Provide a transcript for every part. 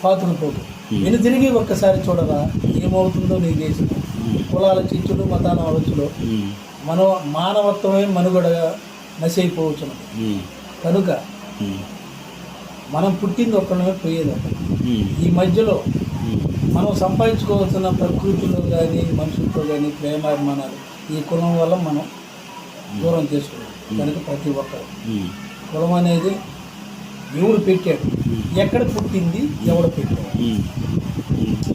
పాతుకుపోదు నేను తిరిగి ఒక్కసారి చూడరా ఏమవుతుందో నీ దేశం. కులాల చిచ్చులు మతాల ఆలోచనలు మనం మానవత్వమే మనుగడగా నశైపోవచ్చున్నది. కనుక మనం పుట్టింది ఒక్కడమే పోయేది ఒకటి. ఈ మధ్యలో మనం సంపాదించుకోవాల్సిన ప్రకృతిలో కానీ మనుషులతో కానీ ప్రేమాభిమానాలు ఈ కులం వల్ల మనం దూరం చేసుకున్నాం. కనుక ప్రతి ఒక్కరు కులం అనేది ఎవడు పెట్టాడు, ఎక్కడ పుట్టింది, ఎవడు పెట్టాడు,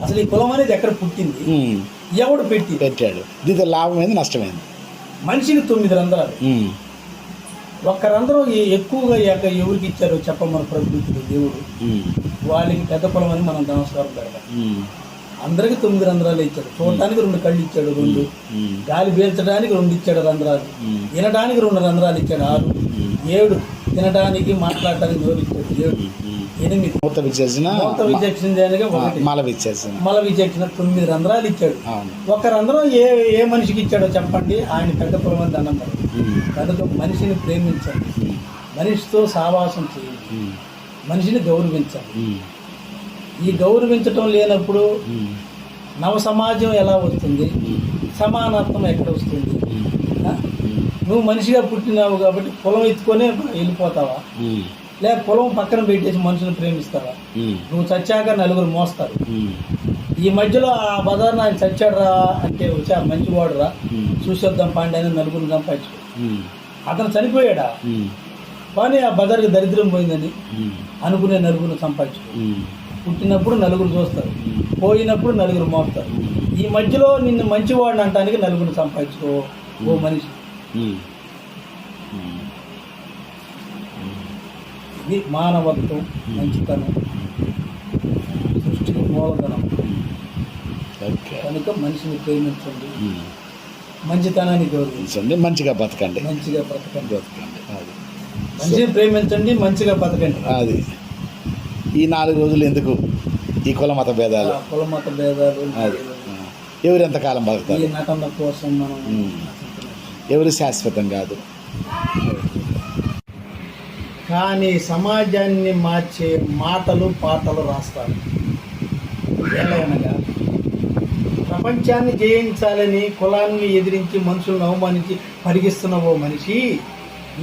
అసలు ఈ కులం అనేది ఎక్కడ పుట్టింది, ఎవడు పెట్టాడు, దీంతో లాభమైంది నష్టమైంది. మనిషికి 9 రంధ్రాలు. ఒక్క రంధ్రం ఎక్కువగా ఎవరికి ఇచ్చారో చెప్పమని ప్రకృతిలో దేవుడు వాళ్ళకి పెద్ద కులం అని మనం నమస్కారం పెడతాం. అందరికి 9 రంధ్రాలు ఇచ్చాడు. చూడటానికి 2 కళ్ళు ఇచ్చాడు, 2 గాలి పీల్చడానికి 2 ఇచ్చాడు రంధ్రాలు, వినడానికి 2 రంధ్రాలు ఇచ్చాడు, 6, 7 తినడానికి మాట్లాడటానికి 2 ఇచ్చాడు, 7, 8 మూత విచేసిన మల విచేసిన 9 రంధ్రాలు ఇచ్చాడు. ఒక రంధ్రం ఏ మనిషికి ఇచ్చాడో చెప్పండి, ఆయన పెద్ద కులం అని దండం పడదు. కనుక మనిషిని ప్రేమించండి, మనిషితో సావాసం చేయండి, మనిషిని గౌరవించండి. ఈ గౌరవించటం లేనప్పుడు నవ సమాజం ఎలా వస్తుంది, సమానత్వం ఎక్కడ వస్తుంది? నువ్వు మనిషిగా పుట్టినావు కాబట్టి కులం ఎత్తుకొనే వెళ్ళిపోతావా, లేక కులం పక్కన పెట్టేసి మనుషులు ప్రేమిస్తావా? నువ్వు చచ్చాక నలుగురు మోస్తారు. ఈ మధ్యలో ఆ బజార్ని ఆయన చచ్చాడురా అంటే వచ్చి ఆ మంచివాడురా చూసొద్దాం పాండి అని నలుగురు సంపాదించు. అతను చనిపోయాడా కానీ ఆ బజార్కి దరిద్రం పోయిందని అనుకునే నలుగురు సంపాదించు. పుట్టినప్పుడు నలుగురు చూస్తారు, పోయినప్పుడు నలుగురు మోస్తారు. ఈ మధ్యలో నిన్ను మంచివాడిని అంటానికి నలుగురు సంపాదించుకో ఓ మనిషి. ఇది మానవత్వం, మంచితనం, సృష్టికి మూలధనం. కనుక మనిషిని ప్రేమించండి, మంచితనాన్ని గౌరవించండి, మంచిగా బతకండి, మనిషిని ప్రేమించండి, మంచిగా బతకండి. అది ఈ 4 రోజులు ఎందుకు ఈ కుల మత భేదాలు, అది ఎవరు ఎంతకాలం బతుకుతారు, ఈ నటన కోసం మనం ఎవరు శాశ్వతం కాదు. కానీ సమాజాన్ని మార్చే మాటలు పాటలు రాస్తారు. ఏలైనగా ప్రపంచాన్ని జయించాలని కులాన్ని ఎదిరించి మనుషులను అవమానించి పరిగిస్తున్న ఓ మనిషి,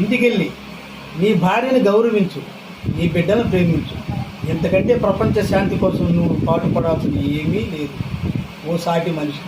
ఇంటికెళ్ళి నీ భార్యను గౌరవించు, నీ బిడ్డను ప్రేమించు. ఎంతకంటే ప్రపంచ శాంతి కోసం నువ్వు పాటుపడాల్సింది ఏమీ లేదు ఓ సాటి మనిషి.